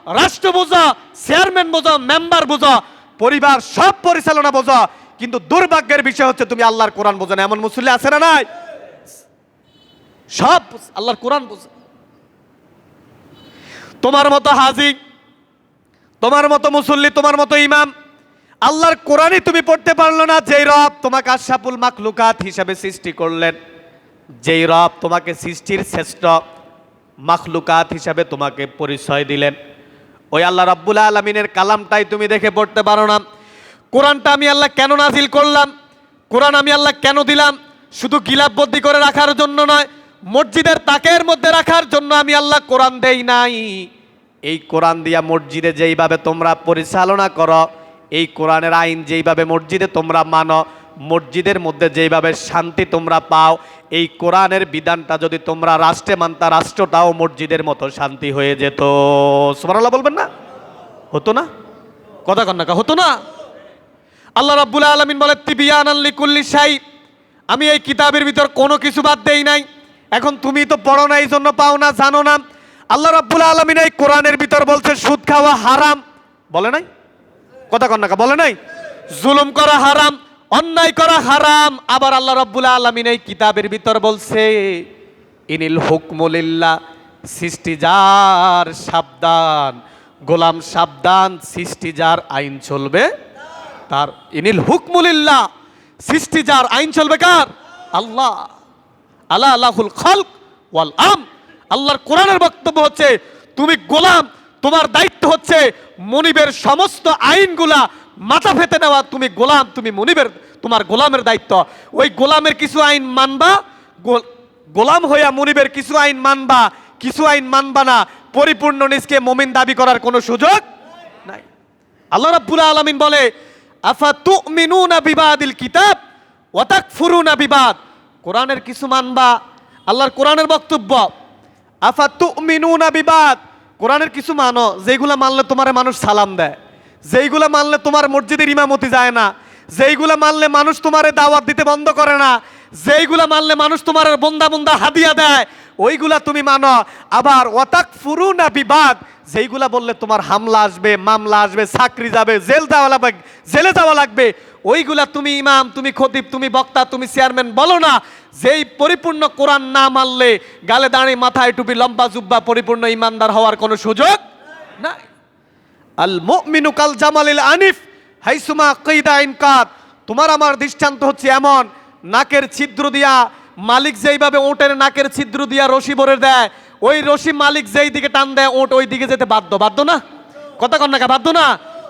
রাষ্ট্র বোঝা, চেয়ারম্যান বোঝা, মেম্বার বোঝা, পরিবার সব পরিচালনা বোঝা, কিন্তু দুর্ভাগ্যের বিষয় হচ্ছে তুমি আল্লাহর কোরআন বোঝো না। এমন মুসল্লি আছে না নাই? সব আল্লাহর কোরআন বোঝে। তোমার মতো হাজি, তোমার মতো মুসল্লি, তোমার মতো ইমাম, আল্লাহর কোরআনই তুমি পড়তে পারলো না। যেই রব তোমাকে আশরাফুল মাখলুকাত হিসাবে সৃষ্টি করলেন, যেই রব তোমাকে সৃষ্টির শ্রেষ্ঠ মাখলুকাত হিসাবে তোমাকে পরিচয় দিলেন, ওই আল্লাহ রাব্বুল আলামিনের কালামটাই তুমি দেখে পড়তে পারো না। কোরআনটা আমি আল্লাহ কেন নাজিল করলাম, কোরআন আমি আল্লাহ কেন দিলাম, শুধু গিলাপবন্দি করে রাখার জন্য নয়, মসজিদের তাকের মধ্যে রাখার জন্য আমি আল্লাহ কোরআন দেই নাই। এই কোরআন দিয়া মসজিদে যেইভাবে তোমরা পরিচালনা করো, এই কোরআনের আইন যেইভাবে মসজিদে তোমরা মানো, মসজিদের মধ্যে যেইভাবে শান্তি তোমরা পাও, এই কোরআনের বিধানটা যদি তোমরা রাষ্ট্রে মানতা, রাষ্ট্রটাও মসজিদের মতো শান্তি হয়ে যেত। সুবহানাল্লাহ বলবেন না? হতো না? কথা কন না, হতো না? আল্লাহ রাব্বুল আলামিন বলে তিবিয়ানান লিকুল্লি শাই, আমি এই কিতাবের ভিতর কোনো কিছু বাদ দেই নাই। এখন তুমি তো পড়ো না, এই জন্য পাও না, জানো না। আল্লাহ রাব্বুল আলামিন এই কোরআনের ভিতর বলছে সুদ খাওয়া হারাম, বলে নাই? কথা কন না, বলে নাই? জুলুম করা হারাম, অন্যায় করা হারাম। আবার আল্লাহ রাব্বুল আলামিন এই কিতাবের ভিতর বলছে ইনিল হুকমুলিল্লাহ, সৃষ্টি যার সাবধান, গোলাম সাবধান, সৃষ্টি যার আইন চলবে তার। ইনিল হুকমুলিল্লাহ, সৃষ্টি যার আইন চলবে কার? আল্লাহ। আলা আল্লাহুল খালক ওয়াল আম। আল্লাহর কোরআনের বক্তব্য হচ্ছে তুমি গোলাম, তোমার দায়িত্ব হচ্ছে মনিবের সমস্ত আইনগুলা মাথা পেতে নেওয়া। তুমি গোলাম, তুমি মনিবের, তোমার গোলামের দায়িত্ব। ওই গোলামের কিছু আইন মানবা, গোলাম হইয়া মনিবের কিছু আইন মানবা, কিছু আইন মানবা না। পরিপূর্ণ নিজকে মুমিন দাবি করার কোনো সুযোগ নাই। আল্লাহ রাব্বুল আলামিন বলে আফাতুমিনুনা বিবাদিল কিতাব ওয়া তাকফুরুনা বিবাদ। কোরআনের কিছু মানবা, আল্লাহর কোরআনের বক্তব্য আফাতুমিনুনা বিবাদ, কোরআনের কিছু মানো যেইগুলা মানলে তোমার মানুষ সালাম দেয়, যেইগুলা মানলে তোমার মসজিদের ইমামতি যায় না, যেইগুলা মানলে মানুষ তোমারে দাওয়াত দিতে বন্ধ করে না, যেইগুলা মানলে মানুষ তোমার বন্দা বন্দা হাদিয়া দেয়, ওইগুলা তুমি মানো। আবার ওয়াতাকফুরুনা বিবাদ, যেইগুলা বললে তোমার হামলা আসবে, মামলা আসবে, চাকরি যাবে, জেলে যাওয়া লাগবে, ওইগুলা তুমি ইমাম, তুমি খতিব, তুমি বক্তা, তুমি চেয়ারম্যান বলো না। যেই পরিপূর্ণ কোরআন না মানলে গালে দাঁড়ি, মাথায় টুপি, লম্বা জুব্বা, পরিপূর্ণ ইমানদার হওয়ার কোনো সুযোগ নাই। আল মুমিনু কাল জামালিল আনিফ হাইসুমা কইদা ইনকাত। তোমার আমার দৃষ্টান্ত হচ্ছে এমন, নাকের ছিদ্র দিয়া মালিক যেইভাবে ওটের নাকের ছিদ্র দিয়া রশি ভরে দেয়, ওই রশি মালিক যেই দিকে টান দেয় ওট ওই দিকে যেতে বাধ্য। বাধ্য না? কথা কন না, বাধ্য না?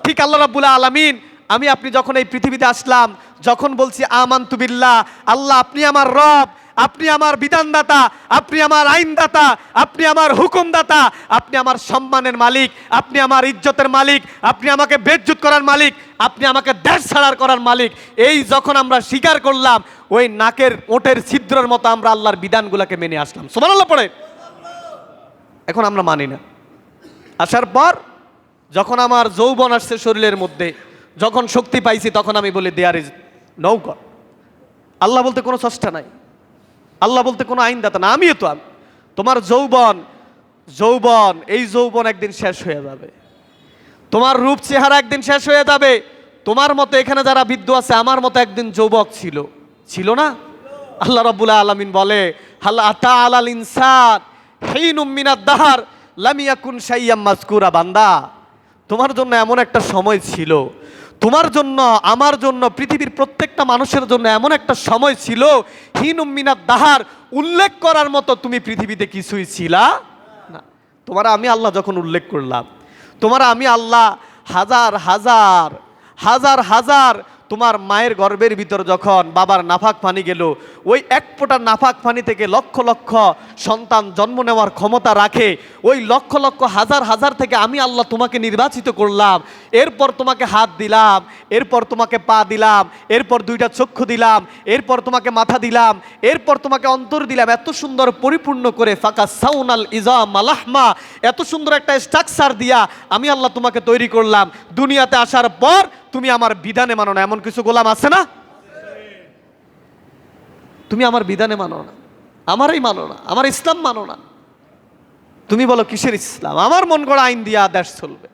ঠিক আল্লাহ রাব্বুল আলামিন, আমি আপনি যখন এই পৃথিবীতে আসলাম, যখন বলছি আমানতু বিল্লাহ, আল্লাহ আপনি আমার রব, আপনি আমার বিধানদাতা, আপনি আমার আইনদাতা, আপনি আমার হুকুমদাতা, আপনি আমার সম্মানের মালিক, আপনি আমার ইজ্জতের মালিক, আপনি আমাকে বেজ্জুত করার মালিক, আপনি আমাকে দেশ ছাড়ার করার মালিক, এই যখন আমরা স্বীকার করলাম, ওই নাকের ওটের ছিদ্রের মতো আমরা আল্লাহর বিধানগুলোকে মেনে আসলাম। সুবহানাল্লাহ পড়ে। এখন আমরা মানি না। আসার পর যখন আমার যৌবন আসছে শরীরের মধ্যে, যখন শক্তি পাইছি, তখন আমি বলি দেয়ার ইজ নো গড। আল্লাহ বলতে কোনো স্রষ্টা নাই, আল্লাহ বলতে কোনো আইনদাতা না। আমিও তো তোমার যৌবন, এই যৌবন একদিন শেষ হয়ে যাবে। তোমার রূপ চেহারা একদিন শেষ হয়ে যাবে। তোমার মতো এখানে যারা বৃদ্ধ আছে, আমার মতো একদিন যুবক ছিল না? আল্লাহ রাব্বুল আলামিন বলে হাল আতা আলাল ইনসান হিনুম মিনাদ দাহর লাম ইয়াকুন শাইয়াম মাযকুরা। বান্দা, তোমার জন্য এমন একটা সময় ছিল, তোমার জন্য, আমার জন্য, পৃথিবীর প্রত্যেকটা মানুষের জন্য এমন একটা সময় ছিল, হিনুম মিনাদ দাহার, উল্লেখ করার মতো তুমি পৃথিবীতে কিছুই ছিলা না। তোমার আমি আল্লাহ যখন উল্লেখ করলাম, তোমার আমি আল্লাহ হাজার হাজার হাজার হাজার, তোমার মায়ের গর্ভের ভিতর যখন বাবার নাফাক পানি গেল, ওই এক ফোঁটা নাফাক পানি থেকে লক্ষ লক্ষ সন্তান জন্ম নেওয়ার ক্ষমতা রাখে। ওই লক্ষ লক্ষ হাজার হাজার থেকে আমি আল্লাহ তোমাকে নির্বাচিত করলাম। এরপর তোমাকে হাত দিলাম, এরপর তোমাকে পা দিলাম, এরপর দুইটা চক্ষু দিলাম, এরপর তোমাকে মাথা দিলাম, এরপর তোমাকে অন্তর দিলাম। এত সুন্দর পরিপূর্ণ করে ফাঁকা সাউনাল ইজাম আলাহমা, এত সুন্দর একটা স্ট্রাকচার দিয়া আমি আল্লাহ তোমাকে তৈরি করলাম। দুনিয়াতে আসার পর তুমি আমার বিধানে মানো না, এমন কিছু গোলাম আছে না? তুমি আমার বিধানে মানো না, আমারই মানো না, আমার ইসলাম মানো না। তুমি বলো কিসের ইসলাম? আমার মন গড়া আইন দিয়া দেশ চলবে,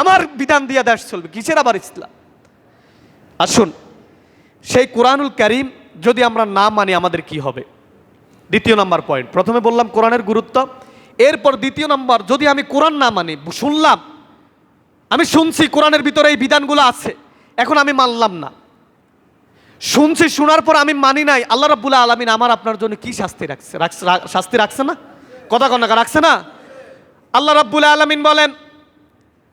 আমার বিধান দিয়া দেশ চলবে, কিসের আবার ইসলাম? আসুন, সেই কোরআনুল কারীম যদি আমরা না মানি আমাদের কি হবে? দ্বিতীয় নাম্বার পয়েন্ট। প্রথমে বললাম কোরআনের গুরুত্ব, এরপর দ্বিতীয় নাম্বার, যদি আমি কোরআন না মানি, শুনলাম, আমি শুনছি কোরআনের ভিতরে এই বিধানগুলো আছে, এখন আমি মানলাম না, শুনছি, শোনার পর আমি মানি নাই, আল্লাহ রাব্বুল আলামিন আমার আপনার জন্য কি শাস্তি রাখছে? শাস্তি রাখছে না? কথা কন্যা রাখছে না? আল্লাহ রাব্বুল আলামিন বলেন,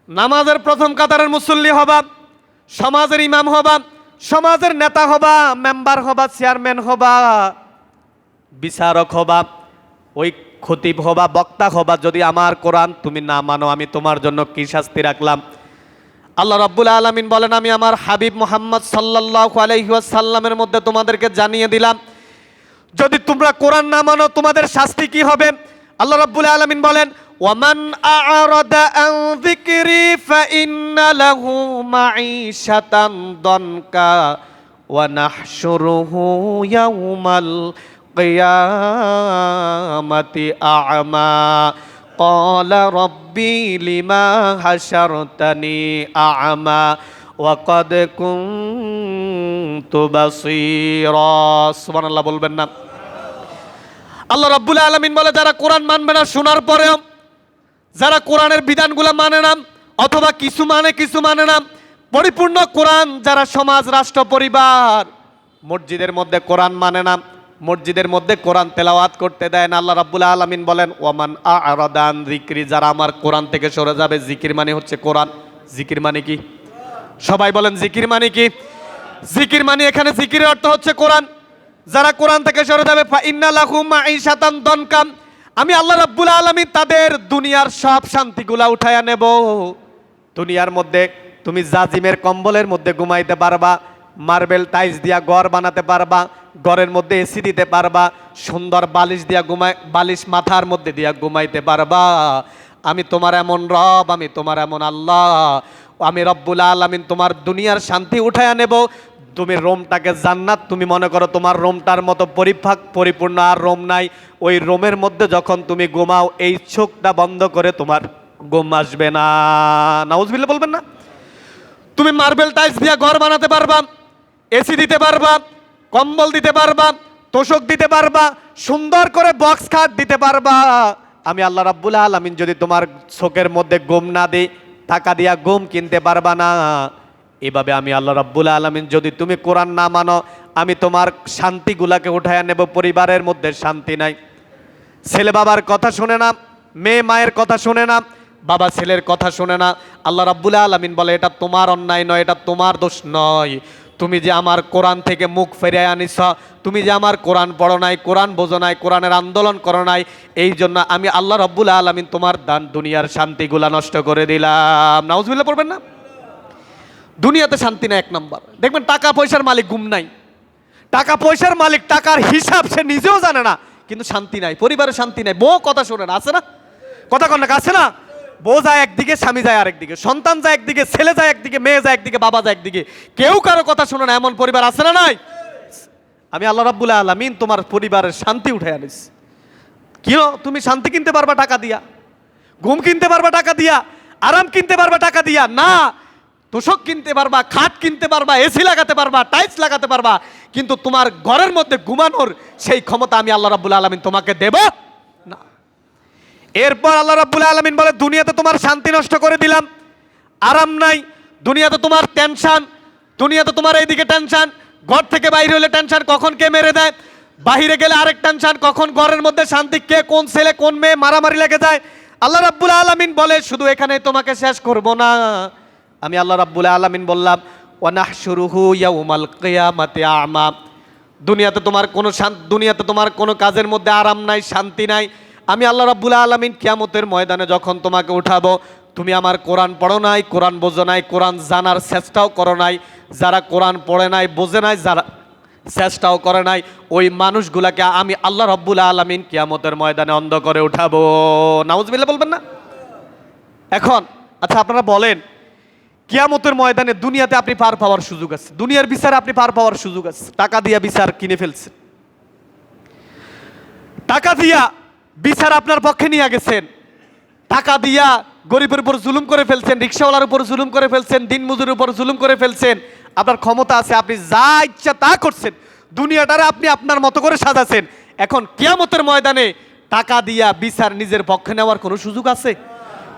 নামাজের প্রথম কাতারের মুসল্লি হবা, সমাজের ইমাম হবা, সমাজের নেতা হবা, মেম্বার হবা, চেয়ারম্যান হবা, বিচারক হবা, ওই খতিব হবা, বক্তা হবা, যদি আমার কোরআন তুমি না মানো আমি তোমার জন্য কি শাস্তি রাখলাম? আল্লাহ রাব্বুল আলামিন বলেন, আমি আমার হাবিব মুহাম্মদ সাল্লাল্লাহু আলাইহি ওয়াসাল্লামের মধ্যে তোমাদেরকে জানিয়ে দিলাম, যদি তোমরা কোরআন না মানো তোমাদের শাস্তি কি হবে। আল্লাহ রাব্বুল আলামিন বলেন, ওয়ামান আ'রাদা আন যিকরি ফাইন্না লাহু মাঈশাতান দানকা ওয়া নাহশুরুহু ইয়াউমাল কিয়ামাতি আ'মা ক্বালা রাব্বি লিমা হাশারতানি আ'মা ওয়া ক্বাদ কুনতু বাসীরা। সুবহানাল্লাহ বলবেন না? আল্লাহ রাব্বুল আলামিন বলে, যারা কোরআন মানবে না, শোনার পরেও যারা কোরআনের বিধানগুলো মানে না, অথবা কিছু মানে না, পরিপূর্ণ কোরআন যারা সমাজ, রাষ্ট্র, পরিবার, মসজিদের মধ্যে কোরআন মানে না, মসজিদের মধ্যে কোরআন তেলাওয়াত করতে দেয় না, আল্লাহ রাব্বুল আলামিন বলেন, ওয়ামান আ'রাদা আন যিকরি, যারা আমার কোরআন থেকে সরে যাবে। জিকির মানে হচ্ছে কোরআন। জিকির মানে কি? সবাই বলেন জিকির মানে কি? জিকির মানে, এখানে জিকিরের অর্থ হচ্ছে কোরআন। যারা কোরআন থেকে সরে যাবে, ফাইন্না লাহু মাঈশাতান দানকা, আমি আল্লাহ রাব্বুল আলামিন তাদের দুনিয়ার সব শান্তিগুলা উঠায়া নেব। দুনিয়ার মধ্যে তুমি জাজিমের কম্বলের মধ্যে ঘুমাইতে পারবা, মার্বেল টাইলস দিয়া ঘর বানাতে পারবা, ঘরের মধ্যে এসি দিতে পারবা, সুন্দর বালিশ দিয়া বালিশ মাথার মধ্যে দিয়া ঘুমাইতে পারবা। আমি তোমার এমন রব, আমি তোমার এমন আল্লাহ, আমি রব্বুল আলামিন তোমার দুনিয়ার শান্তি উঠায়া নেব। তুমি রোমটাকে জান্নাত তুমি মনে করো, তোমার রোমটার মতো পরিপূর্ণ আর রোম নাই। ওই রোমের মধ্যে যখন তুমি ঘুমাও, এই চোখটা বন্ধ করে তোমার ঘুম আসবে না। নাউজুবিল্লাহ বলবেন না? তুমি মার্বেল টাইলস দিয়ে ঘর বানাতে পারবা, এসি দিতে পারবা, কম্বল দিতে পারবা, তোষক দিতে পারবা, সুন্দর করে বক্স খাট দিতে পারবা। আমি আল্লাহ রাব্বুল আলামিন যদি তোমার চোখের মধ্যে ঘুম না দিই, টাকা দিয়া ঘুম কিনতে পারবা না। এভাবে আমি আল্লাহ রাব্বুল আলামিন যদি তুমি কোরআন না মানো, আমি তোমার শান্তিগুলাকে উঠাইয়া নেব। পরিবারের মধ্যে শান্তি নাই, ছেলে বাবার কথা শুনে না, মেয়ে মায়ের কথা শুনে না, বাবা ছেলের কথা শুনে না। আল্লাহ রাব্বুল আলামিন বলে, এটা তোমার অন্যায় নয়, এটা তোমার দোষ নয়। তুমি যে আমার কোরআন থেকে মুখ ফিরিয়ে আনিস, তুমি যে আমার কোরআন পড়ো নাই, কোরআন বোঝো নাই, কোরআনের আন্দোলন করো নাই, এই জন্য আমি আল্লাহ রাব্বুল আলামিন তোমার দুনিয়ার শান্তিগুলা নষ্ট করে দিলাম। নাউজুবিল্লাহ পড়বেন না? দুনিয়াতে শান্তি নাই এক নাম্বার। দেখবেন টাকা পয়সার মালিক ঘুম নাই, টাকা পয়সার মালিক টাকার হিসাব সে নিজেও জানে না, কিন্তু শান্তি নাই, পরিবারে শান্তি নাই, বউ কথা শোনে না, আছে না? কথা কন না, আছে না? বউ যায় একদিকে, স্বামী যায় আরেকদিকে, সন্তান যায় একদিকে, ছেলে যায় একদিকে, মেয়ে যায় একদিকে, বাবা যায় একদিকে, কেউ কারো কথা শোনে না, এমন পরিবার আছে না? নাই? আমি আল্লাহ রাব্বুল আলামিন তোমার পরিবারের শান্তি উঠে আনিস। কি তুমি শান্তি কিনতে পারবা টাকা দিয়া? ঘুম কিনতে পারবা টাকা দিয়া? আরাম কিনতে পারবা টাকা দিয়া? না। তোষক কিনতে পারবা, খাট কিনতে পারবা, এসি লাগাতে পারবা, টাইলস লাগাতে পারবা, কিন্তু তোমার ঘরের মধ্যে ঘুমানোর সেই ক্ষমতা আমি আল্লাহ রাব্বুল আলামিন তোমাকে দেব না। এরপর আল্লাহ রাব্বুল আলামিন বলে, দুনিয়াতে তোমার শান্তি নষ্ট করে দিলাম, আরাম নাই, দুনিয়াতে তোমার টেনশন, দুনিয়াতে তোমার এইদিকে টেনশন, ঘর থেকে বাইরে হলে টেনশন, কখন কে মেরে দেয়, বাহিরে গেলে আরেক টেনশন, কখন ঘরের মধ্যে শান্তি, কে কোন ছেলে কোন মেয়ে মারামারি লেগে যায়। আল্লাহ রাব্বুল আলামিন বলে, শুধু এখানে তোমাকে শেষ করব না, আমি আল্লাহ রাব্বুল আলামিন বললাম, ওয়া নাহশুরুহু ইয়াউমাল কিয়ামাতি আ'মা। দুনিয়াতে তোমার কোনো কাজের মধ্যে আরাম নাই, শান্তি নাই। আমি আল্লাহ রাব্বুল আলামিন কিয়ামতের ময়দানে যখন তোমাকে উঠাবো, তুমি আমার কোরআন পড়ো নাই, কোরআন বোঝো নাই, কোরআন জানার চেষ্টাও করো নাই। যারা কোরআন পড়ে নাই, বোঝে নাই, যারা চেষ্টাও করে নাই, ওই মানুষগুলাকে আমি আল্লাহ রাব্বুল আলামিন কিয়ামতের ময়দানে অন্ধ করে উঠাবো। নাউজুবিল্লাহ বলবেন না? এখন আচ্ছা, আপনারা বলেন, কিয়ামতের ময়দানে দুনিয়াতে আপনি পার পাওয়ার সুযোগ আছে, দুনিয়ার বিচারে আপনি পার পাওয়ার সুযোগ আছে, টাকা দিয়া বিচার কিনে ফেলছেন, টাকা দিয়া বিচার আপনার পক্ষে নিয়ে গেছেন, টাকা দিয়া গরিবের উপর জুলুম করে ফেলছেন, রিক্সাওয়ালার উপর জুলুম করে ফেলছেন, দিনমজুরের উপর জুলুম করে ফেলছেন। আপনার ক্ষমতা আছে, আপনি যা ইচ্ছা তা করছেন, দুনিয়াটারে আপনি আপনার মতো করে সাজাছেন। এখন কিয়ামতের ময়দানে টাকা দিয়া বিচার নিজের পক্ষে নেওয়ার কোনো সুযোগ আছে?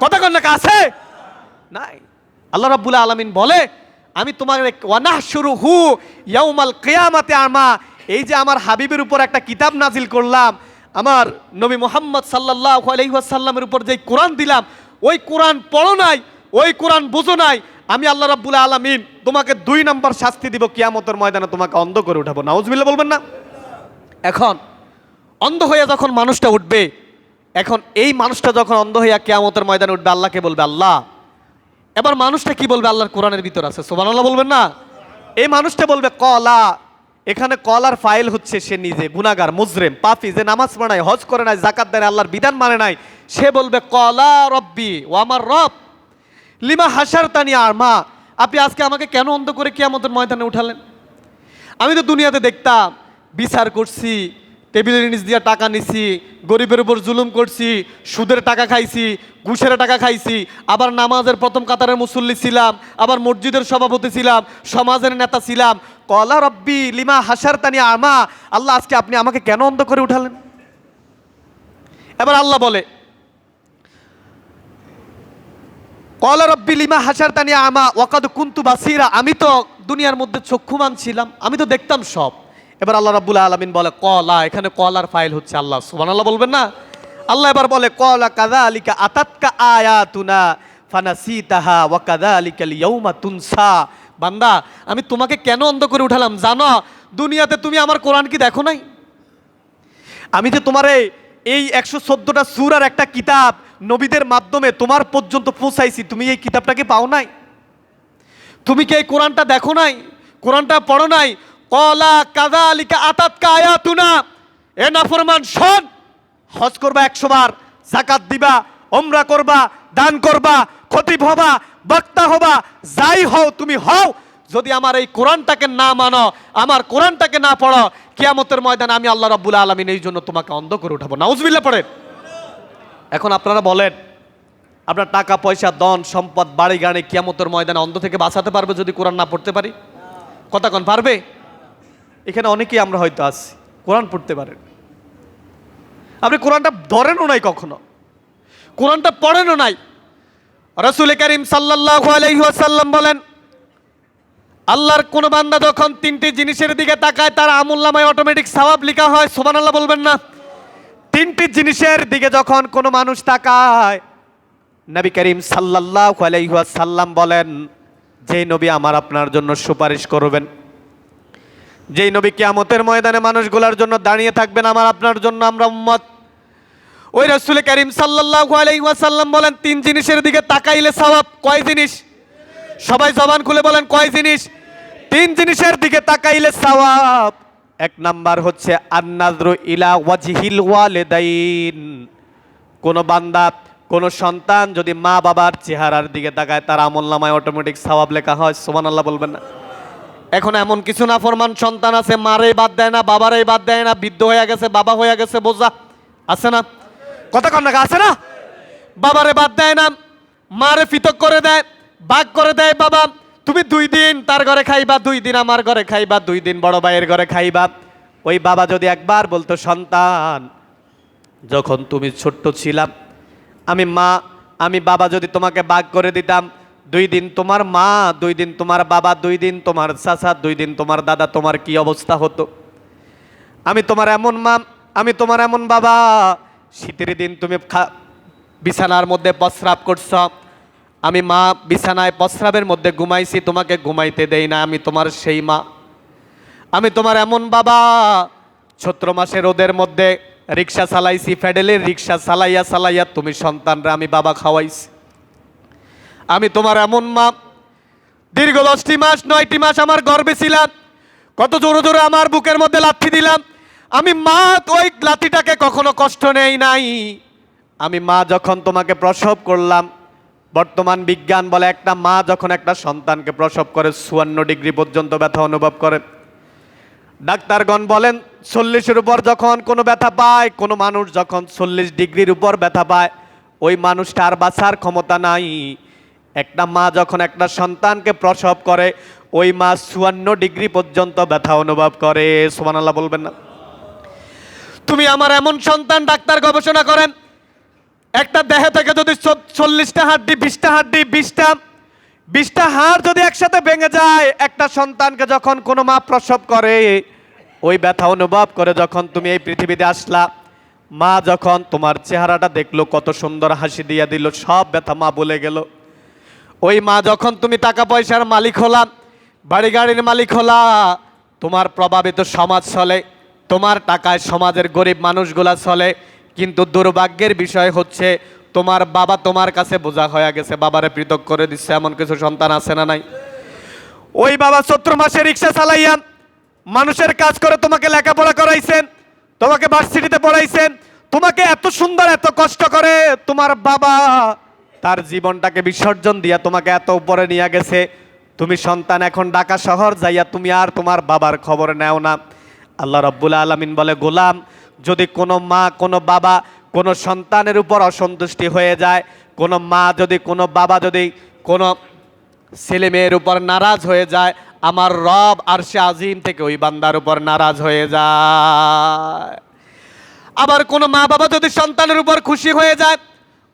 কথা কন না, আছে? নাই। আল্লাহ রাব্বুল আলামিন বলে, আমি তোমার ওয়ানাহশুরুহু ইয়াউমাল কিয়ামাতি আমা, এই যে আমার হাবিবের উপর একটা কিতাব নাজিল করলাম, আমার নবী মুহাম্মদ সাল্লাল্লাহু আলাইহি ওয়াসাল্লামের উপর যে কোরআন দিলাম, ওই কোরআন পড়ো নাই, ওই কোরআন বুঝো নাই, আমি আল্লাহ রাব্বুল আলামিন তোমাকে 2 নম্বর শাস্তি দিব, কিয়ামতের ময়দানে তোমাকে অন্ধ করে উঠাবো। নাউজুবিল্লাহ বলবেন না? এখন অন্ধ হয়ে যখন মানুষটা উঠবে, এখন এই মানুষটা যখন অন্ধ হইয়া কিয়ামতের ময়দানে উঠবে, আল্লাহকে বলবে আল্লাহ। এবার মানুষটা কি বলবে? আল্লাহর কোরআনের ভিতর আছে, সুবহানাল্লাহ বলবেন না? এই মানুষটা বলবে কলা, এখানে কলার ফাইল হচ্ছে সে নিজে গুনাহগার, মুজরিম, পাপী, যে নামাজ পড়ে নাই, হজ করে নাই, যাকাত দেয় নাই, আল্লাহর বিধান মানে নাই। সে বলবে কলা রব্বি, ও আমার রব, লিমা হাসারতানি আমা, আপনি আজকে আমাকে কেন অন্ধ করে কিয়ামতের ময়দানে উঠালেন? আমি তো দুনিয়াতে দেখতাম বিচার করছি, টেবিলের নিচ দিয়ে টাকা নিছি, গরিবের উপর জুলুম করছি, সুদের টাকা খাইছি, ঘুষের টাকা খাইছি, আবার নামাজের প্রথম কাতারের মুসল্লি ছিলাম, আবার মসজিদের সভাপতি ছিলাম, সমাজের নেতা ছিলাম। কলা রব্বি লিমা হাসারতানি আমা, আল্লাহ আজকে আপনি আমাকে কেন অন্ধ করে উঠালেন? এবার আল্লাহ বলে, কলা রব্বি লিমা হাসারতানি আমা ওয়াকাদ কুনতু বাসীরা, আমি তো দুনিয়ার মধ্যে চক্ষুমান ছিলাম, আমি তো দেখতাম সব। এবার আল্লাহ রাব্বুল আলামিন বলে কলা, এখানে কলার ফাইল হচ্ছে আল্লাহ, সুবহানাল্লাহ বলবেন না? আল্লাহ এবার বলে কলা কাযালিকা আতাতকা আয়াতুনা ফানাসিতাহা ওয়া কাযালিকাল ইয়াউমা তুনসা, বান্দা আমি তোমাকে কেন অন্ধ করে উঠালাম জানো? দুনিয়াতে তুমি আমার কোরআন কি দেখো নাই? আমি যে তোমারে এই 114টা সূরার একটা কিতাব নবীদের মাধ্যমে তোমার পর্যন্ত পৌঁছাইছি, তুমি এই কিতাবটাকে পাও নাই? তুমি কি এই কোরআনটা দেখো নাই? কোরআনটা পড়ো নাই? কলা কাযালিকা আতাতকা আয়াতুনা, এ নাফরমান শোন, হজ করবা 100 বার, যাকাত দিবা, উমরা করবা, দান করবা, খতিব হবা, বক্তা হবা, যাই হও তুমি হও, যদি আমার এই কোরআনটাকে না মানো, আমার কোরআনটাকে না পড়ো, কিয়ামতের ময়দানে আমি আল্লাহ রাব্বুল আলামিন এই জন্য তোমাকে অন্ধ করে উঠাবো। নাউজুবিল্লাহ পড়েন। এখন আপনারা বলেন, আপনার টাকা পয়সা, ধন সম্পদ, বাড়ি গাড়ি কিয়ামতের ময়দানে অন্ধ থেকে বাঁচাতে পারবে যদি কোরআন না পড়তে পারি? কথা কোন পারবে? এখানে অনেকেই আমরা হয়তো আছি কোরআন পড়তে পারেন, আপনি কোরআনটা ধরেনও নাই, কখনো কোরআনটা পড়েনও নাই। রাসূল কারীম সাল্লাল্লাহু আলাইহি ওয়াসাল্লাম বলেন, আল্লাহর কোন বান্দা যখন 3টি জিনিসের দিকে তাকায়, তার আমলনামায় অটোমেটিক সওয়াব লেখা হয়। সুবহানাল্লাহ বলবেন না? 3টি জিনিসের দিকে যখন কোনো মানুষ তাকায়, নবী করিম সাল্লাল্লাহু আলাইহি ওয়াসাল্লাম বলেন, যেই নবী আমার আপনার জন্য সুপারিশ করবেন, যেই নবী কিয়ামতের ময়দানে মানুষগুলোর জন্য দাঁড়িয়ে থাকবেন আমার আপনার জন্য, আমরা উম্মত, ওই রাসূল করিম সাল্লাল্লাহু আলাইহি ওয়াসাল্লাম বলেন 3 জিনিসের দিকে তাকাইলে সওয়াব। কয় জিনিস? সবাই জবান খুলে বলেন, কয় জিনিস? 3 জিনিসের দিকে তাকাইলে সওয়াব। 1 নাম্বার হচ্ছে আন-নাযরু ইলা ওয়াজহিল ওয়ালিদাইন, কোন বান্দা, কোন সন্তান যদি মা বাবার চেহারার দিকে তাকায়, তার আমলনামায় অটোমেটিক সওয়াব লেখা হয়। সুবহানাল্লাহ বলবেন না? এখন এমন কিছু নাফরমান সন্তান আছে, মারেই বাদ দেয় না, বাবারই বাদ দেয় না, বৃদ্ধ হয়ে গেছে, বাবা হয়ে গেছে, বোঝা আছে না? কথা কন না, আছে না? বাবারে বাদ দেয় না, মারে ফিতক করে দেয়, ভাগ করে দেয়, বাবা তুমি 2 দিন তার ঘরে খাইবা, 2 দিন আমার ঘরে খাইবা, 2 দিন বড় ভাইয়ের ঘরে খাইবা। ওই বাবা যদি একবার বলতো, সন্তান যখন তুমি ছোট্ট ছিলাম, আমি বাবা যদি তোমাকে ভাগ করে দিতাম, 2 দিন তোমার মা, 2 দিন তোমার বাবা, 2 দিন তোমার চাচা, 2 দিন তোমার দাদা, তোমার কি অবস্থা হতো? আমি তোমার এমন মা, আমি তোমার এমন বাবা, শীতের দিন তুমি বিছানার মধ্যে প্রস্রাব করছ, আমি মা বিছানায় প্রস্রাবের মধ্যে ঘুমাইছি, তোমাকে ঘুমাইতে দেই না, আমি তোমার সেই মা। আমি তোমার এমন বাবা, চৈত্র মাসে রোদের মধ্যে রিক্সা চালাইছি, প্যাডেলের রিক্সা চালাইয়া চালাইয়া তুমি সন্তানরা আমি বাবা খাওয়াইছি। আমি তোমার এমন মা, দীর্ঘ 10টি মাস 9টি মাস আমার গর্ভে ছিলাম, কত জোরে জোরে আমার বুকের মধ্যে লাথি দিলাম, আমি মা ওই লাথিটাকে কখনো কষ্ট নেই নাই। আমি মা যখন তোমাকে প্রসব করলাম, বর্তমান বিজ্ঞান বলে একটা মা যখন একটা সন্তানকে প্রসব করে 54 ডিগ্রি পর্যন্ত ব্যথা অনুভব করে। ডাক্তারগণ বলেন 40-এর উপর যখন কোনো ব্যথা পায়, কোনো মানুষ যখন 40 ডিগ্রির উপর ব্যথা পায়, ওই মানুষটা আর বাঁচার ক্ষমতা নাই। একটা মা যখন একটা সন্তানকে প্রসব করে, ওই মা 54 ডিগ্রি পর্যন্ত ব্যথা অনুভব করে। সুবহানাল্লাহ বলবেন না? তুমি আমার এমন সন্তান, ডাক্তার গবেষণা করেন, একটা দেহে থেকে যদি 40টা হাড্ডি, 20টা হাড্ডি, 20টা হাড় যদি একসাথে ভেঙে যায়, একটা সন্তানকে যখন কোনো মা প্রসব করে, ওই ব্যথা অনুভব করে। যখন তুমি এই পৃথিবীতে আসলা, মা যখন তোমার চেহারাটা দেখলো, কত সুন্দর হাসি দিয়ে দিল, সব ব্যথা মা বলে গেল। ওই মা যখন তুমি টাকা পয়সার মালিক হলা, বাড়ি গাড়ির মালিক হলা, তোমার প্রভাবিত সমাজ চলে, তোমার টাকায় সমাজের গরিব মানুষগুলা চলে। কিন্তু দুর্ভাগ্যের বিষয় হচ্ছে তোমার বাবা তোমার কাছে বোঝা হয়ে গেছে, বাবারে পৃথক করে দিচ্ছে। এমন কিছু সন্তান আছে না নাই? ওই বাবা 14 মাসে রিক্সা চালাইয়া মানুষের কাজ করে তোমাকে লেখাপড়া করাইছেন, তোমাকে ভার্সিটিতে পড়াইছেন, তোমাকে এত সুন্দর এত কষ্ট করে তোমার বাবা তার জীবনটাকে বিসর্জন দিয়া তোমাকে এত উপরে নিয়ে গেছে। তুমি সন্তান এখন ঢাকা শহর যাইয়া তুমি আর তোমার বাবার খবর নেও না। আল্লাহ রাব্বুল আলামিন বলে, গোলাম, যদি কোনো মা কোনো বাবা কোনো সন্তানের উপর অসন্তুষ্টি হয়ে যায়, কোনো মা যদি কোনো বাবা যদি কোনো ছেলে মেয়ের উপর নারাজ হয়ে যায়, আমার রব আরশে আজিম থেকে ওই বান্দার উপর নারাজ হয়ে যায়। আবার কোনো মা বাবা যদি সন্তানের উপর খুশি হয়ে যায়,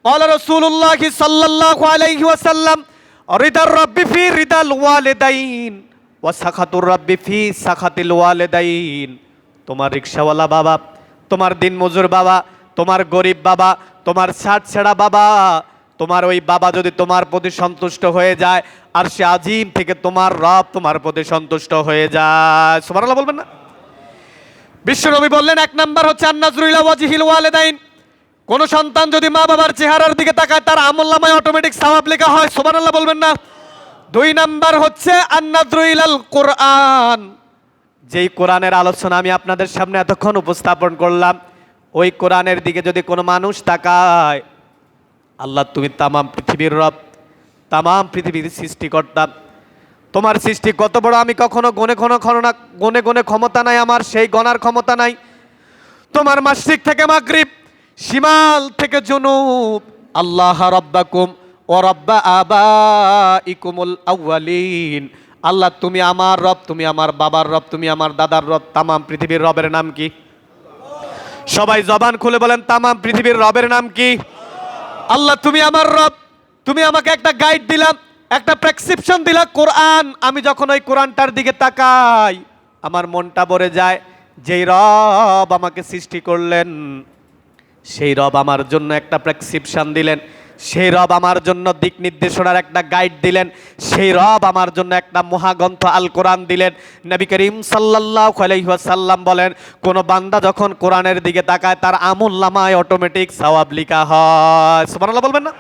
ক্বালা রাসূলুল্লাহি সাল্লাল্লাহু আলাইহি ওয়াসাল্লাম, রিদার রাব্বি ফি রিদাল ওয়ালিদাইন ওয়া সাখাতুর রাব্বি ফি সাখাতিল ওয়ালিদাইন। তোমার রিকশাওয়ালা বাবা, তোমার দিনমজুর বাবা, তোমার গরিব বাবা, তোমার ছাড় ছেঁড়া বাবা, তোমার ওই বাবা যদি তোমার প্রতি সন্তুষ্ট হয়ে যায়, আরশে আজিম থেকে তোমার রব তোমার প্রতি সন্তুষ্ট হয়ে যায়। সুবহানাল্লাহ বলবেন না? বিশ্বনবী বললেন, 1 নাম্বার হচ্ছে আন-নাজরু ইলা ওয়াজহিল ওয়ালিদাইন। কোন সন্তান যদি মা বাবার চেহারার দিকে তাকায়, তার আমলনামায় অটোমেটিক সওয়াব লেখা হয়। সুবহানাল্লাহ বলবেন না? 2 নাম্বার হচ্ছে আন-নাজরু ইলাল কুরআন। যেই কোরআনের আলোচনা আমি আপনাদের সামনে এতক্ষণ উপস্থাপন করলাম, ওই কোরআনের দিকে যদি কোনো মানুষ তাকায়, আল্লাহ তুমি তামাম পৃথিবীর রব, তামাম পৃথিবীর সৃষ্টিকর্তা, তোমার সৃষ্টি কত বড় আমি কখনো গনে গনে ক্ষমতা নাই, আমার সেই গনার ক্ষমতা নাই। তোমার মাশরিক থেকে মাগরিব, শিমাল থেকে জুনুব, আল্লাহ রাব্বাকুম ওয়া রাব্বা আবাইকুমুল আউয়ালিন। আল্লাহ তুমি আমার রব, তুমি আমার বাবার রব, তুমি আমার দাদার রব। তামাম পৃথিবীর রবের নাম কি? সবাই জবান খুলে বলেন, তামাম পৃথিবীর রবের নাম কি? আল্লাহ তুমি আমার রব। তুমি আমাকে একটা গাইড দিলাম, একটা প্রেসক্রিপশন দিলা, কোরআন। আমি যখন ওই কোরআনটার দিকে তাকাই, আমার মনটা ভরে যায়। যেই রব আমাকে সৃষ্টি করলেন, সেই রব আমার জন্য একটা প্রেসক্রিপশন দিলেন, সেই রব আমার জন্য দিক নির্দেশনার একটা গাইড দিলেন, সেই রব আমার জন্য একটা মহাগ্রন্থ আল কোরআন দিলেন। নবী করিম সাল্লাল্লাহু আলাইহি ওয়াসাল্লাম বলেন, কোন বান্দা যখন কোরআনের দিকে তাকায়, তার আমলনামায় অটোমেটিক সওয়াব লেখা হয়। সুবহানাল্লাহ বলবেন না?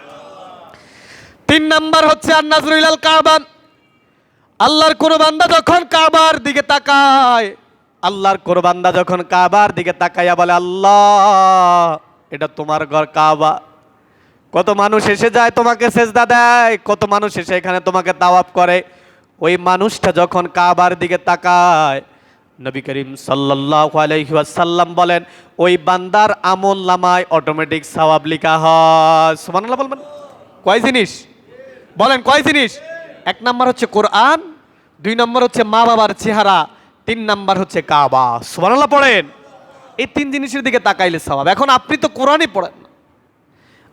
3 নাম্বার হচ্ছে আন-নাজরু ইলাল কাবা। আল্লাহর কোন বান্দা যখন কাবার দিকে তাকায়, আল্লাহর কোন বান্দা যখন কাবার দিকে তাকাইয়া বলে, আল্লাহ এটা তোমার ঘর কাবা। কত মানুষ এসে যায় তোমাকে সেজদা দেয়, কত মানুষ এসে এখানে তোমাকে তাওয়াফ করে। ওই মানুষটা যখন কাবার দিকে তাকায়, নবী করিম সাল্লাল্লাহু আলাইহি ওয়াসাল্লাম বলেন, ওই বান্দার আমলনামায় অটোমেটিক সওয়াব লেখা হয়। সুবহানাল্লাহ বলবেন? কয় জিনিস বলেন, কয় জিনিস? 1 নাম্বার হচ্ছে কোরআন, 2 নাম্বার হচ্ছে মা বাবার চেহারা, 3 নাম্বার হচ্ছে কাবা। সুবহানাল্লাহ পড়েন। এই 3 জিনিসের দিকে তাকাইলে সওয়াব। এখন আপনি তো কোরআনই পড়েন না,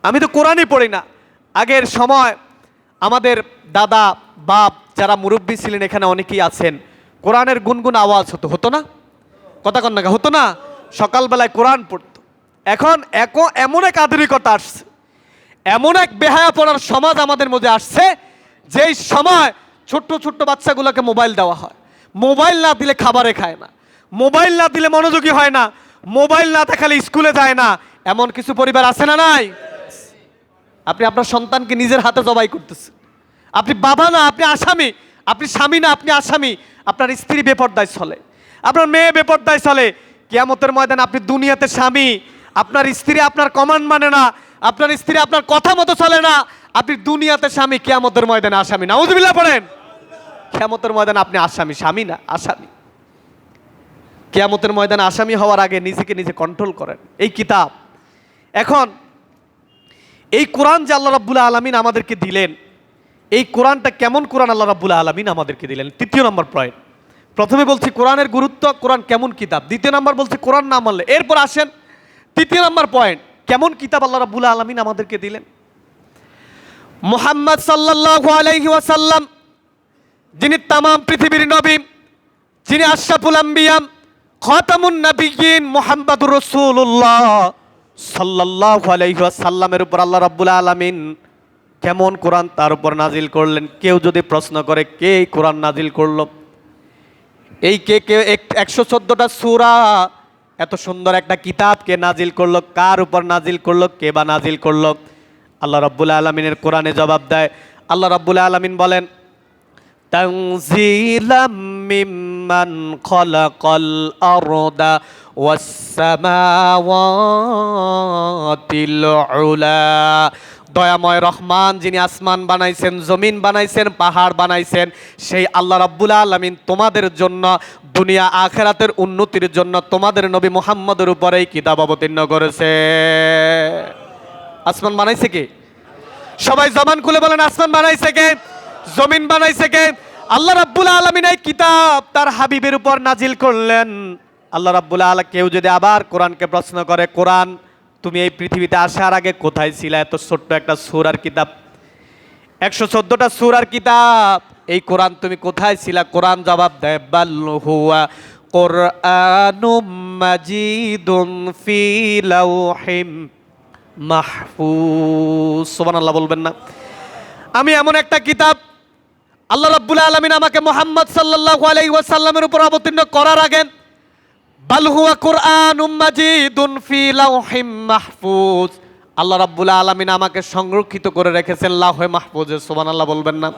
আমি তো কোরআনই পড়ি না। আগের সময় আমাদের দাদা বাপ যারা মুরব্বী ছিলেন, এখানে অনেকেই আছেন, কোরআনের গুনগুন আওয়াজ হতো না? কথা কন না, হতো না? সকালবেলায় কোরআন পড়তো। এখন এমন এক আধুনিকতা আসছে, এমন এক বেহায়া পড়ার সমাজ আমাদের মধ্যে আসছে, যেই সময় ছোট্ট ছোট্ট বাচ্চাগুলোকে মোবাইল দেওয়া হয়। মোবাইল না দিলে খাবারে খায় না, মোবাইল না দিলে মনোযোগী হয় না, মোবাইল না দেখালে স্কুলে যায় না। এমন কিছু পরিবার আছে না নাই? আপনি আপনার সন্তানকে নিজের হাতে জবাই করতেছেন। আপনি বাবা না, আপনি আসামি। আপনি স্বামী না, আপনি আসামি। আপনার স্ত্রী বেপরদায় চলে, আপনার মেয়ে বেপরদায় চলে। কিয়ামতের ময়দানে আপনি দুনিয়াতে স্বামী, আপনার স্ত্রী আপনার কমান্ড মানে না, আপনার স্ত্রী আপনার কথা মতো চলে না। আপনি দুনিয়াতে স্বামী, কিয়ামতের ময়দানে আসামি। নাউযুবিল্লাহ পড়েন। কিয়ামতের ময়দানে আপনি আসামি, স্বামী না, আসামি। কিয়ামতের ময়দানে আসামি হওয়ার আগে নিজেকে নিজে কন্ট্রোল করেন। এই কিতাব এখন এই কোরআন যে আল্লাহ রাব্বুল আলামিন আমাদেরকে দিলেন, এই কোরআনটা কেমন কোরআন আল্লাহ রাব্বুল আলামিন আমাদেরকে দিলেন। তৃতীয় নম্বর পয়েন্ট, প্রথমে বলছি কোরআনের গুরুত্ব, কোরআন কেমন কিতাব। দ্বিতীয় নম্বর বলছি কোরআন না মানলে। এরপর আসেন তৃতীয় নম্বর পয়েন্ট, কেমন কিতাব আল্লাহ রাব্বুল আলামিন আমাদেরকে দিলেন। মুহাম্মদ সাল্লাল্লাহু আলাইহি ওয়াসাল্লাম, যিনি তাম পৃথিবীর নবী, যিনি আশরাফুল আম্বিয়া, খাতামুন নবিয়্যিন, মুহাম্মদুর রাসূলুল্লাহ সাল্লাল্লাহু আলাইহি ওয়াসাল্লামের উপর আল্লাহ রাব্বুল আলামিন কেমন কোরআন তার উপর নাজিল করলেন। কেউ যদি প্রশ্ন করে কে এই কোরআন নাজিল করলো, এই কে 114টা সূরা, এত সুন্দর একটা কিতাব কে নাজিল করলো, কার উপর নাজিল করলো, কে বা নাজিল করলো, আল্লাহ রাব্বুল আলামিনের কোরআনে জবাব দেয়। আল্লাহ রাব্বুল আলামিন বলেন, তানজিলাম মিম্মান খালাকাল আরদা ওয়াস সামাওয়াতিল উলা। দয়াময় রহমান, যিনি আসমান বানাইছেন, জমিন বানাইছেন, পাহাড় বানাইছেন, সেই আল্লাহ রাব্বুল আলামিন তোমাদের জন্য দুনিয়া আখিরাতের উন্নতির জন্য তোমাদের নবী মুহাম্মদের উপরে এই কিতাব অবতীর্ণ করেছে। আসমান বানাইছে কে? সবাই জবান খুলে বলেন, আসমান বানাইছে কে? জমিন বানাইছে কে? আল্লাহ রাব্বুল আলামিন এই কিতাব তার হাবিবের উপর নাজিল করলেন। আল্লাহ রাব্বুল আলামিন, কেউ যদি আবার কোরআনকে প্রশ্ন করে, কোরআন তুমি এই পৃথিবীতে আসার আগে কোথায় ছিলে? এত ছোট্ট একটা সূরার কিতাব, 114টা সূরার কিতাব, এই কোরআন তুমি কোথায় ছিলা? কোরআন জবাব দেয়, বাল হুয়া কুরআনুম মাজিদুন ফি লাওহিম মাহফুজ। সুবহানাল্লাহ বলবেন না? আমি এমন একটা কিতাব, আল্লাহ রাব্বুল আলামিন আমাকে মুহাম্মদ সাল্লাল্লাহু আলাইহি ওয়াসাল্লামের উপর অবতীর্ণ করার আগে, বাল হুয়া কুরআনুম মাজিদুন ফি লাওহিম মাহফুজ, আল্লাহ রাব্বুল আলামিন আমাকে সংরক্ষিত করে রেখেছেন লাওহে মাহফুজে। সুবহানাল্লাহ বলবেন না?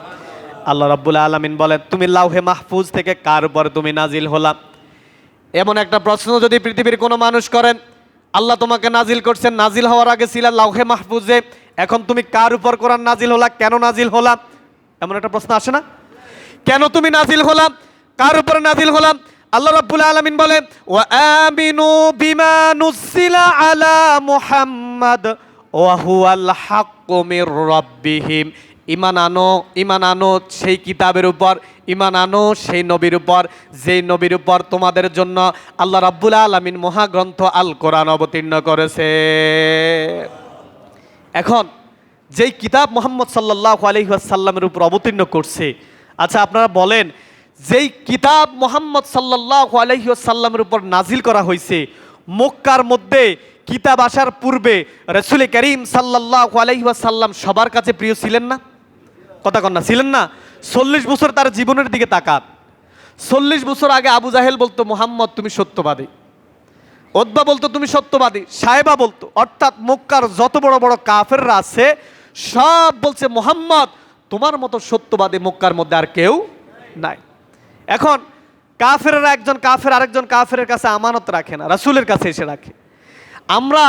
আল্লাহ রাব্বুল আলামিন বলেন, তুমি লাওহে মাহফুজ থেকে কার উপর তুমি নাজিল হলা? এমন একটা প্রশ্ন যদি পৃথিবীর কোনো মানুষ করেন, আল্লাহ তোমাকে নাজিল করছেন, নাজিল হওয়ার আগে ছিলা লাওহে মাহফুজে, এখন তুমি কার উপর কোরআন নাজিল হলা, কেন নাজিল হলা? এমন একটা প্রশ্ন আসে না? কেন তুমি নাজিল হলাম, কার উপর নাজিল হলাম? আল্লাহ রাব্বুল আলামিন বলেন, ওয়া আমিনু বিমা নুজিলা আলা মুহাম্মাদ ওয়া হুয়াল হাক্কু মির রাব্বিহিম। ঈমান আনো সেই কিতাবের উপর, ঈমান আনো সেই নবীর উপর, যেই নবীর উপর তোমাদের জন্য আল্লাহ রাব্বুল আলামিন মহাগ্রন্থ আল কোরআন অবতীর্ণ করেছে। এখন যেই কিতাব মুহাম্মদ সাল্লাল্লাহু আলাইহি ওয়াসাল্লামের উপর অবতীর্ণ করছে, আচ্ছা আপনারা বলেন, যেই কিতাব মুহাম্মদ সাল্লাল্লাহু আলাইহি ওয়াসাল্লামের উপর নাজিল করা হয়েছে, মক্কার মধ্যে কিতাব আসার পূর্বে রাসূল করিম সাল্লাল্লাহু আলাইহি ওয়াসাল্লাম সবার কাছে প্রিয় ছিলেন না? কথা কন না, ছিলেন না? 40 বছর তার জীবনের দিকে তাকান। 40 বছর আগে আবু জাহেল বলতো, মুহাম্মদ তুমি সত্যবাদী, উতবা বলতো তুমি সত্যবাদী, সাহেবা বলতো, অর্থাৎ মক্কার যত বড় বড় কাফেররা আছে সব বলছে, মুহাম্মদ তোমার মতো সত্যবাদী মক্কার মধ্যে আর কেউ নাই। এখন কাফেররা একজন কাফের আরেকজন কাফেরের কাছে আমানত রাখে না, রাসূলের কাছে এসে রাখে। আমরা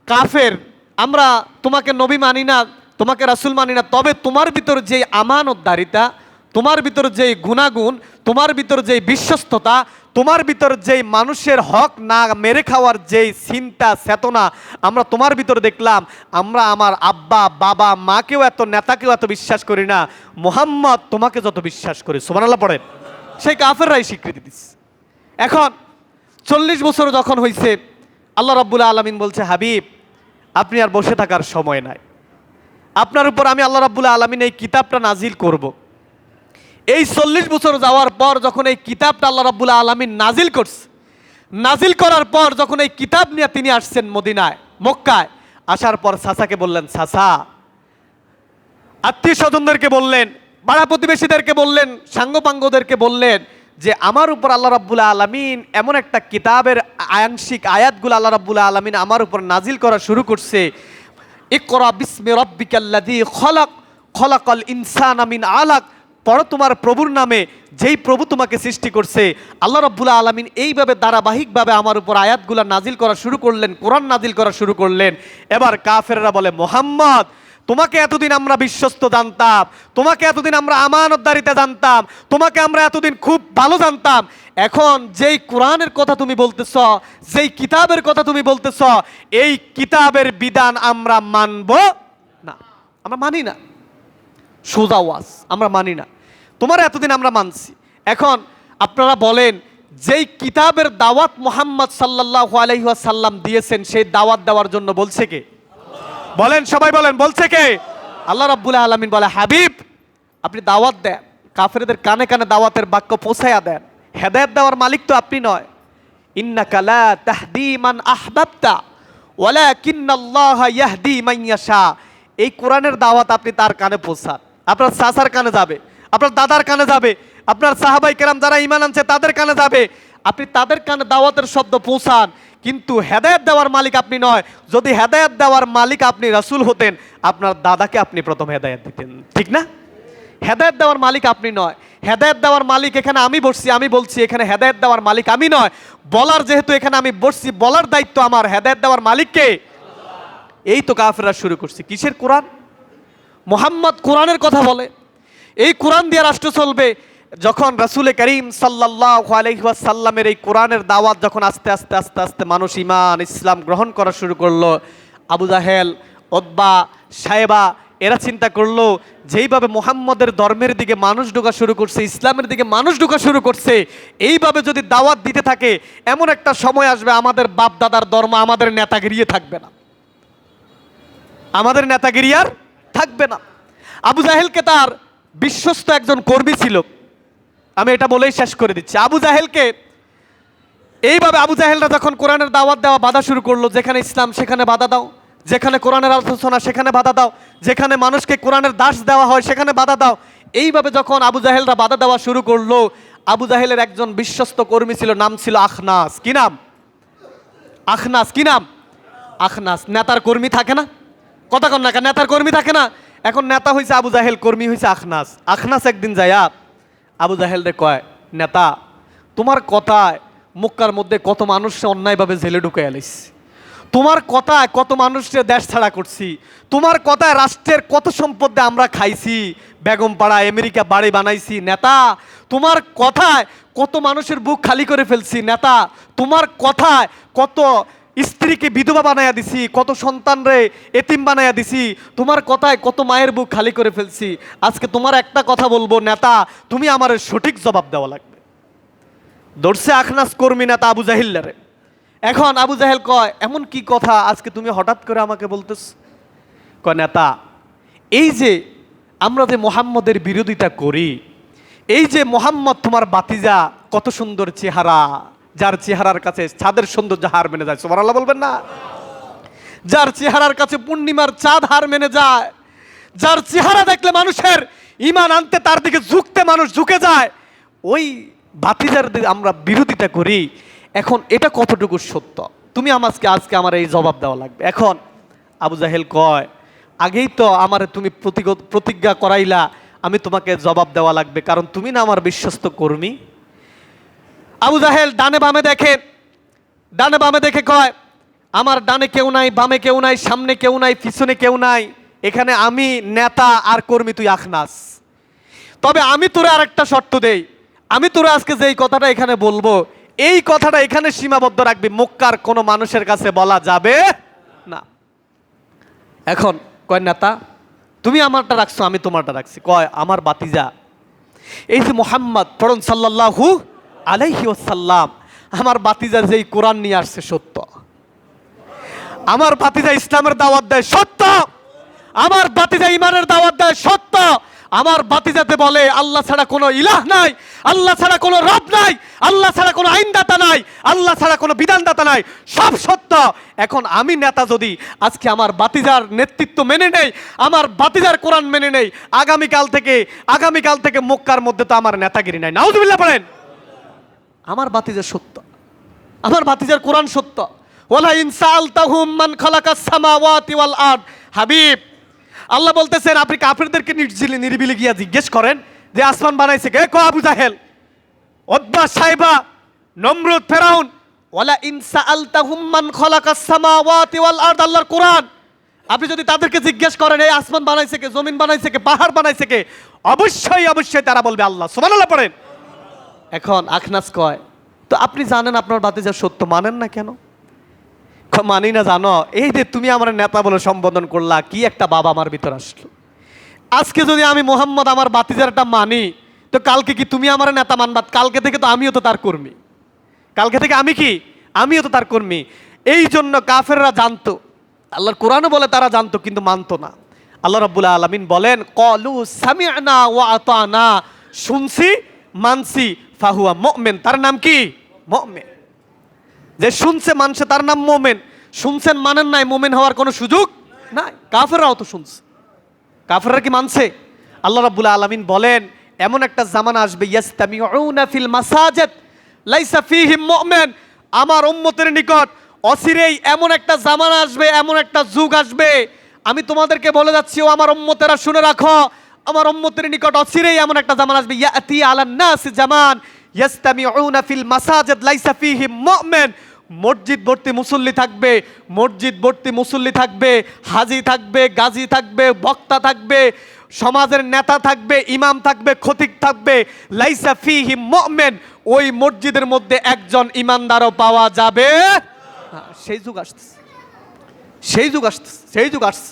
কাফের, আমরা তোমাকে নবী মানি না, তোমাকে রাসূল মানি না, তবে তোমার ভিতর যেই আমানতদারিতা, তোমার ভিতর যেই গুণাগুণ, তোমার ভিতর যেই বিশ্বস্ততা, তোমার ভিতর যেই মানুষের হক না মেরে খাওয়ার যেই চিন্তা চেতনা আমরা তোমার ভিতর দেখলাম, আমরা আমার আব্বা বাবা মাকেও এত, নেতাকেও এত বিশ্বাস করি না, মুহাম্মদ তোমাকে যত বিশ্বাস করি। সুবহানাল্লাহ পড়েন। সেই কাফেররাই স্বীকৃতি দিচ্ছে। এখন 40 বছর যখন হয়েছে, আল্লাহ রাব্বুল আলামিন বলছে, হাবিব আপনি আর বসে থাকার সময় নাই, আপনার উপর আমি আল্লাহ রাব্বুল আলামিন এই কিতাবটা নাজিল করব। এই 40 বছর যাওয়ার পর যখন এই কিতাবটা আল্লাহ রাব্বুল আলামিন নাজিল করছে, নাজিল করার পর যখন এই কিতাব নিয়ে তিনি আসছেন মদিনায়, মক্কায় আসার পর চাচাকে বললেন, চাচা, আত্মীয় স্বজনদেরকে বললেন, পাড়া প্রতিবেশীদেরকে বললেন, সাঙ্গপাঙ্গদেরকে বললেন যে আমার উপর আল্লাহ রাব্বুল আলামিন এমন একটা কিতাবের আংশিক আয়াতগুলো আল্লাহ রাব্বুল আলামিন আমার উপর নাজিল করা শুরু করছে। ইকরা বিসমি রাব্বিকাল্লাযী খলাক, খলাকাল ইনসানা মিন আলাক, পড়ো তোমার প্রভুর নামে, যেই প্রভু তোমাকে সৃষ্টি করছে। আল্লাহ রাব্বুল আলামিন এইভাবে ধারাবাহিকভাবে আমার উপর আয়াতগুলো নাজিল করা শুরু করলেন, কোরআন নাজিল করা শুরু করলেন। এবার কাফেররা বলে, মুহাম্মদ তোমাকে এতদিন আমরা বিশ্বস্ত জানতাম, তোমাকে এতদিন আমরা আমানতদারিতে জানতাম, তোমাকে আমরা এতদিন খুব ভালো জানতাম। এখন যেই কোরআনের কথা তুমি বলতেছ, যেই কিতাবের কথা তুমি বলতেছ, এই কিতাবের বিধান আমরা মানব না, আমরা মানি না। সোজা ওয়াজ, আমরা মানি না। তোমার এতদিন আমরা মানছি, এখন আপনারা বলেন যেই কিতাবের দাওয়াত মুহাম্মদ সাল্লাল্লাহু আলাইহি ওয়াসাল্লাম দিয়েছেন, সেই দাওয়াত দেওয়ার জন্য বলছে কে? বলেন, সবাই বলেন, বলছে কে? আল্লাহ রাব্বুল আলামিন বলে, হাবিব আপনি দাওয়াত দেন, কাফেরদের কানে কানে দাওয়াতের বাক্য পৌঁছায়া দেন। হেদায়েত দেওয়ার মালিক তো আপনি নয়। ইন্নাকা লা তাহদি মান আহবাবতা ওয়ালাকিন্নাল্লাহা ইয়াহদি মান ইয়াশা। এই কোরআনের দাওয়াত আপনি তার কানে পৌঁছান, আপনার চাচার কানে যাবে, আপনার দাদার কানে যাবে, আপনার সাহাবাই কেরাম যারা ঈমান আনছে তাদের কানে যাবে। আপনি তাদের কানে দাওয়াতের শব্দ পৌঁছান, কিন্তু হেদায়েত দেওয়ার মালিক আপনি নয়। যদি হেদায়েত দেওয়ার মালিক আপনি রাসূল হতেন, আপনার দাদাকে আপনি প্রথম হেদায়েত দিতেন, ঠিক না? হেদায়েত দেওয়ার মালিক আপনি নয়। হেদায়েত দেওয়ার মালিক এখানে আমি বসছি, আমি বলছি এখানে হেদায়েত দেওয়ার মালিক আমি নয়। বলার যেহেতু এখানে আমি বসছি, বলার দায়িত্ব আমার। হেদায়েত দেওয়ার মালিক কে? এই তো কাফেররা শুরু করছে। কিসের কোরআন? মুহাম্মদ কোরআনের কথা বলে, এই কোরআন দিয়ে রাষ্ট্র চলবে। যখন রাসূল করিম সাল্লাল্লাহু আলাইহি ওয়াসাল্লামের এই কোরআনের দাওয়াত যখন আস্তে আস্তে আস্তে আস্তে মানুষ ঈমান ইসলাম গ্রহণ করা শুরু করলো, আবু জাহেল, উতবা, সাইবা এরা চিন্তা করলো যেইভাবে মুহাম্মদের ধর্মের দিকে মানুষ ঢোকা শুরু করছে, ইসলামের দিকে মানুষ ঢোকা শুরু করছে, এইভাবে যদি দাওয়াত দিতে থাকে এমন একটা সময় আসবে আমাদের বাপ দাদার ধর্ম আমাদের নেতাগিরি থাকবে না, আমাদের নেতাগিরি আর থাকবে না। আবু জাহেলকে তার বিশ্বস্ত একজন কর্মী ছিল, আমি এটা বলেই শেষ করে দিচ্ছি। আবু জাহেলকে এইভাবে আবু জাহেলরা যখন কোরআনের দাওয়াত দেওয়া বাধা শুরু করলো, যেখানে ইসলাম সেখানে বাধা দাও, যেখানে কোরআনের আলোচনা সেখানে বাধা দাও, যেখানে মানুষকে কোরআনের দাস দেওয়া হয় সেখানে বাধা দাও। এইভাবে যখন আবু জাহেলরা বাধা দেওয়া শুরু করলো, আবু জাহেলের একজন বিশ্বস্ত কর্মী ছিল, নাম ছিল আখনাস। কি নাম? আখনাস। কি নাম? আখনাস। নেতার কর্মী থাকে না, কথা কন না, নেতার কর্মী থাকে না। এখন নেতা হয়েছে আবু জাহেল, কর্মী হয়েছে আখনাস। আখনাস একদিন যায়া আবু জাহেল রে কয়, নেতা তোমার কথায় মক্কার মধ্যে কত মানুষকে অন্যায়ভাবে জেলে ঢুকে আলিস, তোমার কথায় কত মানুষকে দেশ ছাড়া করছি, তোমার কথায় রাষ্ট্রের কত সম্পদ আমরা খাইছি, বেগম পাড়া আমেরিকা বাড়ি বানাইছি। নেতা তোমার কথায় কত মানুষের বুক খালি করে ফেলছি। নেতা তোমার কথায় কত স্ত্রীকে বিধবা বানাইয়া দিছি, কত সন্তানরে এতিম বানাইয়া দিছি, তোমার কথায় কত মায়ের বুক খালি করে ফেলছি। আজকে তোমার একটা কথা বলবো নেতা, তুমি আমার সঠিক জবাব দেওয়া লাগবে। ধরছে আখনাস কর্মী নেতা আবু জাহিল্লারে। এখন আবু জাহেল কয়, এমন কি কথা আজকে তুমি হঠাৎ করে আমাকে বলতেছ? কয়, নেতা এই যে আমরা যে মুহাম্মদের বিরোধিতা করি, এই যে মুহাম্মদ তোমার বাতিজা, কত সুন্দর চেহারা, যার চেহারার কাছে ছাদের সৌন্দর্য হার মেনে যায়, সুবহানাল্লাহ বলবেন না? যার চেহারার কাছে পূর্ণিমার চাঁদ হার মেনে যায়, যার চেহারা দেখলে মানুষের ঈমান আনতে তার দিকে ঝুঁকতে মানুষ ঝুঁকে যায়, ওই বাতিজার আমরা বিরোধিতা করি। এখন এটা কতটুকু সত্য? তুমি আজকে আমার এই জবাব দেওয়া লাগবে। এখন আবু জাহেল কয়, আগেই তো আমার তুমি প্রতিজ্ঞা করাইলা, আমি তোমাকে জবাব দেওয়া লাগবে, কারণ তুমি না আমার বিশ্বস্ত কর্মী। আবু জাহেল ডানে বামে দেখে, ডানে বামে দেখে কয়, আমার ডানে কেউ নাই, বামে কেউ নাই, সামনে কেউ নাই, পিছনে কেউ নাই, এখানে আমি নেতা আর কর্মী, তুই আখনাস। তবে আমি তোরে আরেকটা শর্ত দেই, আমি তোরে আজকে যে এই কথাটা এখানে বলবো, এই কথাটা এখানে সীমাবদ্ধ রাখবি, মক্কার কোনো মানুষের কাছে বলা যাবে না। এখন কয়, নেতা তুমি আমারটা রাখছো, আমি তোমারটা রাখছি। কয়, আমার বাতিজা এই যে মুহাম্মদ পড়ুন সাল্লাল্লাহু আলাইহি ওয়াসাল্লাম, আমার বাতিজা যেই কোরআন নিয়ে আসছে সত্য, আমার বাতিজা ইসলামের দাওয়াত দেয় সত্য, আমার বাতিজা ইমানের দাওয়াত দেয় সত্য, আমার বাতিজাতে বলে আল্লাহ ছাড়া কোনো ইলাহ নাই, আল্লাহ ছাড়া কোনো রব নাই, আল্লাহ ছাড়া কোনো আইনদাতা নাই, আল্লাহ ছাড়া কোনো বিধানদাতা নাই, সব সত্য। এখন আমি নেতা যদি আজকে আমার বাতিজার নেতৃত্ব মেনে নেই, আমার বাতিজার কোরআন মেনে নেই, আগামীকাল থেকে মক্কার মধ্যে তো আমার নেতাগিরি নাই। নাউজুবিল্লাহ পড়েন। আমার বাতিজা সত্য, আমার বাতিজার কোরআন সত্য। ওয়ালা ইন সাআলতাহুম মান খালাকাস সামাওয়াতি ওয়াল আরদ। হাবিব আল্লাহ বলতেছেন, আপনি কাফেরদেরকে নিরিবিলি গিয়া জিজ্ঞেস করেন যে আসমান বানাইছে কে? কো আবু জাহেল, উতবা, সাইবা, নমরুদ, ফেরাউন। ওয়ালা ইন সাআলতাহুম মান খালাকাস সামাওয়াতি ওয়াল আরদ, আল্লাহর কোরআন। আপনি যদি তাদেরকে জিজ্ঞেস করেন এই আসমান বানাইছে কে, জমিন বানাইছে কে, পাহাড় বানাইছে কে, অবশ্যই অবশ্যই তারা বলবে আল্লাহ। সুবহানাল্লাহ পড়েন। এখন আখনাস কয়, তো আপনি জানেন আপনার বাতিজা সত্য, মানেন না কেন? মানি না জানো, এই যে তুমি আমার নেতা বলে সম্বোধন করলা, কি একটা বাবা আমার ভিতর আসলো। আজকে যদি আমি মোহাম্মদ আমার বাতিজারটা মানি, তো কালকে কি তুমি আমার নেতা মানবা? কালকে থেকে তো আমিও তো তার কর্মী, কালকে থেকে আমি কি, আমিও তো তার কর্মী। এই জন্য কাফেররা জানতো, আল্লাহর কোরআনও বলে তারা জানতো কিন্তু মানতো না। আল্লাহ রাব্বুল আলামিন বলেন ক্বালু সামি'না ওয়া আতানা, শুনছি মানছি, ফাহুয়া মুমিন, তার নাম কি? মুমিন। যে শুনছে মানছে তার নাম মুমিন। শুনছেন মানেন নাই, মুমিন হওয়ার কোনো সুযোগ নাই। কাফেররাও তো শুনছে, কাফেররা কি মানছে? আল্লাহ রাব্বুল আলামিন বলেন এমন একটা জামানা আসবে, ইয়াস্তামিউনা ফিল মাসাজিদ লাইসা ফীহিম মুমিন, আমার উম্মতের নিকট অচিরেই এমন একটা জামানা আসবে, এমন একটা যুগ আসবে, আমি তোমাদেরকে বলে যাচ্ছি ও আমার উম্মতেরা শুনে রাখো, আমার উম্মতের নিকট অচিরেই এমন একটা জামানা আসবে, ইয়াতি আলান নাস জামান ইয়াস্তামিউনা ফিল মাসাজিদ লাইসা ফীহিম মুমিন, মসজিদ ভর্তি মুসল্লি থাকবে, মসজিদ ভর্তি মুসল্লি থাকবে, হাজি থাকবে, গাজী থাকবে, বক্তা থাকবে, সমাজের নেতা থাকবে, ইমাম থাকবে, খতিব থাকবে, লাইসা ফীহিম মুমিন, ওই মসজিদের মধ্যে একজন ইমানদারও পাওয়া যাবে না। সেই যুগ আসছে, সেই যুগ আসছে, সেই যুগ আসছে।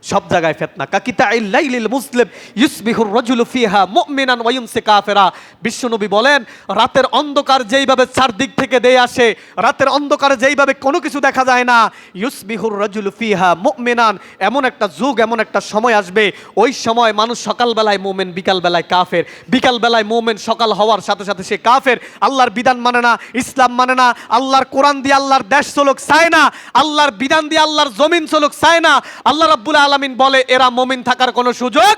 সব জায়গায় ফিতনা। কাকিতাইল লাইলিল মুসলিম ইউসবিহুর রাজুলু ফিহা মুমিনান ওয়া ইউমসি কাফিরা। বিশ্বনবী বলেন রাতের অন্ধকার যেইভাবে চারদিক থেকে দেয় আসে, রাতের অন্ধকারে যেইভাবে কোনো কিছু দেখা যায় না, ইউসবিহুর রাজুলু ফিহা মুমিনান, এমন একটা যুগ, এমন একটা সময় আসবে, ওই সময় মানুষ সকালবেলায় মুমিন, বিকালবেলায় কাফের, বিকালবেলায় মুমিন, সকাল হওয়ার সাথে সাথে সে কাফের, আল্লাহর বিধান মানে না, ইসলাম মানে না, আল্লাহর কোরআন দিয়ে আল্লাহর দেশ চলুক চায় না, আল্লাহর বিধান দিয়ে আল্লাহর জমিন চলুক চায় না। আল্লাহ রাব্বুল আলামিন বলে এরা মুমিন থাকার কোনো সুযোগ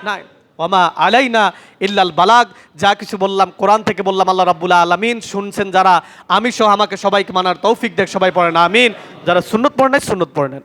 নাই। ওমা আলাইনা ইল্লাল বালাগ। যা কিছু বললাম কোরআন থেকে বললাম, আল্লাহ রাব্বুল আলামিন শুনছেন যারা, আমি সহ আমাকে সবাইকে মানার তৌফিক দেখ। সবাই পড়েন আমিন। যারা সুন্নত পড়েন নাই সুন্নত পড়েন।